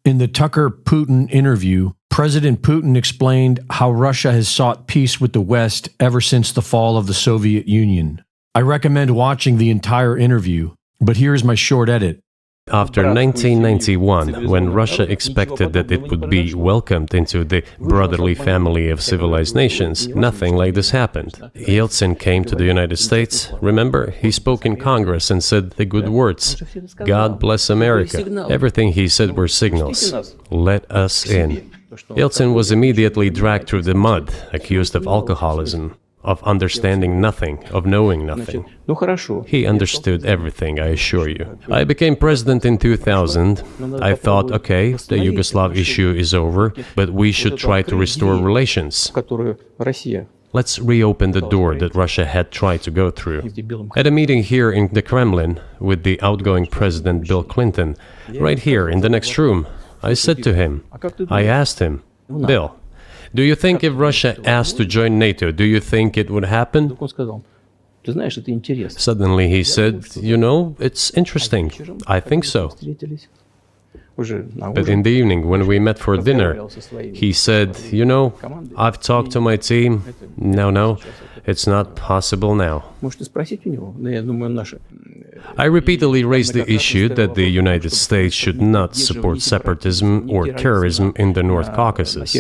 In the Tucker-Putin interview, President Putin explained how Russia has sought peace with the West ever since the fall of the Soviet Union. I recommend watching the entire interview, but here is my short edit. After 1991, when Russia expected that it would be welcomed into the brotherly family of civilized nations, nothing like this happened. Yeltsin came to the United States. Remember, he spoke in Congress and said the good words. God bless America. Everything he said were signals. Let us in. Yeltsin was immediately dragged through the mud, accused of alcoholism, of understanding nothing, of knowing nothing. He understood everything, I assure you. I became president in 2000. I thought, okay, the Yugoslav issue is over, but we should try to restore relations. Let's reopen the door that Russia had tried to go through. At a meeting here in the Kremlin with the outgoing President Bill Clinton, right here in the next room, I said to him, I asked him, Bill, do you think if Russia asked to join NATO, do you think it would happen? Suddenly he said, you know, it's interesting. I think so. But in the evening, when we met for dinner, he said, you know, I've talked to my team. No, it's not possible now. I repeatedly raised the issue that the United States should not support separatism or terrorism in the North Caucasus.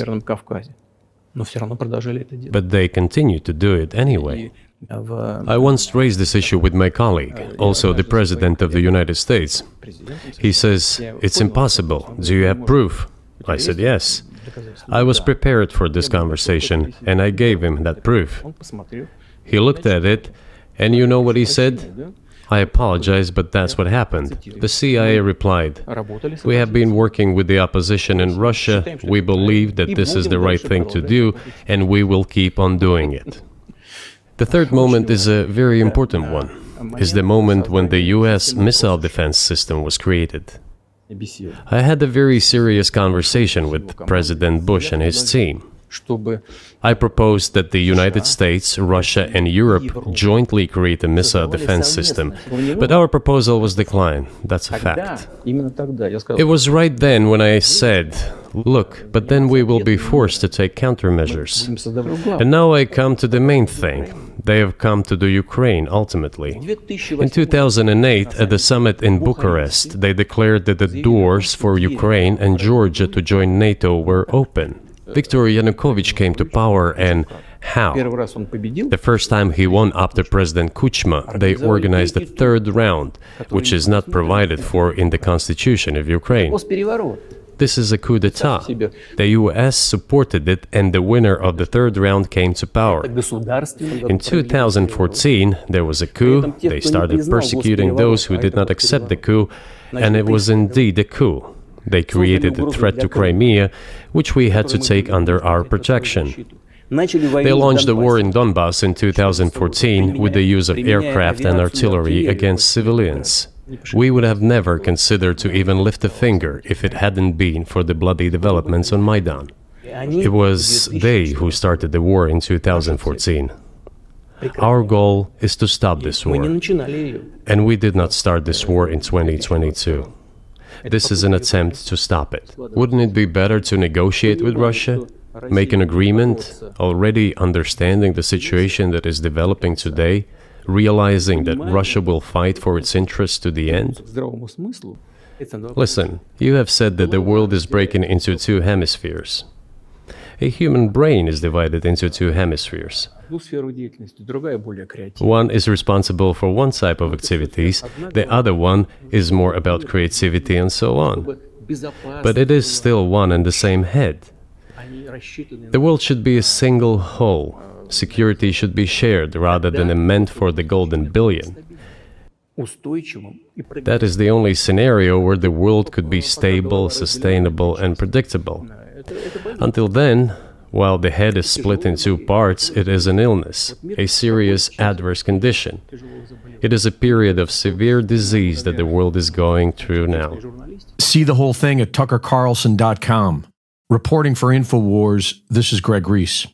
But they continue to do it anyway. I once raised this issue with my colleague, also the President of the United States. He says, it's impossible. Do you have proof? I said, yes. I was prepared for this conversation, and I gave him that proof. He looked at it, and you know what he said? I apologize, but that's what happened. The CIA replied, we have been working with the opposition in Russia. We believe that this is the right thing to do, and we will keep on doing it. The third moment is a very important one, is the moment when the US missile defense system was created. I had a very serious conversation with President Bush and his team. I proposed that the United States, Russia and Europe jointly create a missile defense system, but our proposal was declined. That's a fact. It was right then when I said, look, but then we will be forced to take countermeasures. And now I come to the main thing. They have come to the Ukraine, ultimately. In 2008, at the summit in Bucharest, they declared that the doors for Ukraine and Georgia to join NATO were open. Viktor Yanukovych came to power, and how? The first time he won after President Kuchma, they organized a third round, which is not provided for in the constitution of Ukraine. This is a coup d'etat. The US supported it, and the winner of the third round came to power. In 2014, there was a coup. They started persecuting those who did not accept the coup, and it was indeed a coup. They created a threat to Crimea, which we had to take under our protection. They launched the war in Donbass in 2014 with the use of aircraft and artillery against civilians. We would have never considered to even lift a finger if it hadn't been for the bloody developments on Maidan. It was they who started the war in 2014. Our goal is to stop this war, and we did not start this war in 2022. This is an attempt to stop it. Wouldn't it be better to negotiate with Russia, make an agreement, already understanding the situation that is developing today, realizing that Russia will fight for its interests to the end? Listen, you have said that the world is breaking into two hemispheres. A human brain is divided into two hemispheres. One is responsible for one type of activities, the other one is more about creativity and so on. But it is still one and the same head. The world should be a single whole. Security should be shared rather than meant for the golden billion. That is the only scenario where the world could be stable, sustainable, and predictable. Until then, while the head is split in two parts, it is an illness, a serious adverse condition. It is a period of severe disease that the world is going through now. See the whole thing at tuckercarlson.com. Reporting for InfoWars, this is Greg Reese.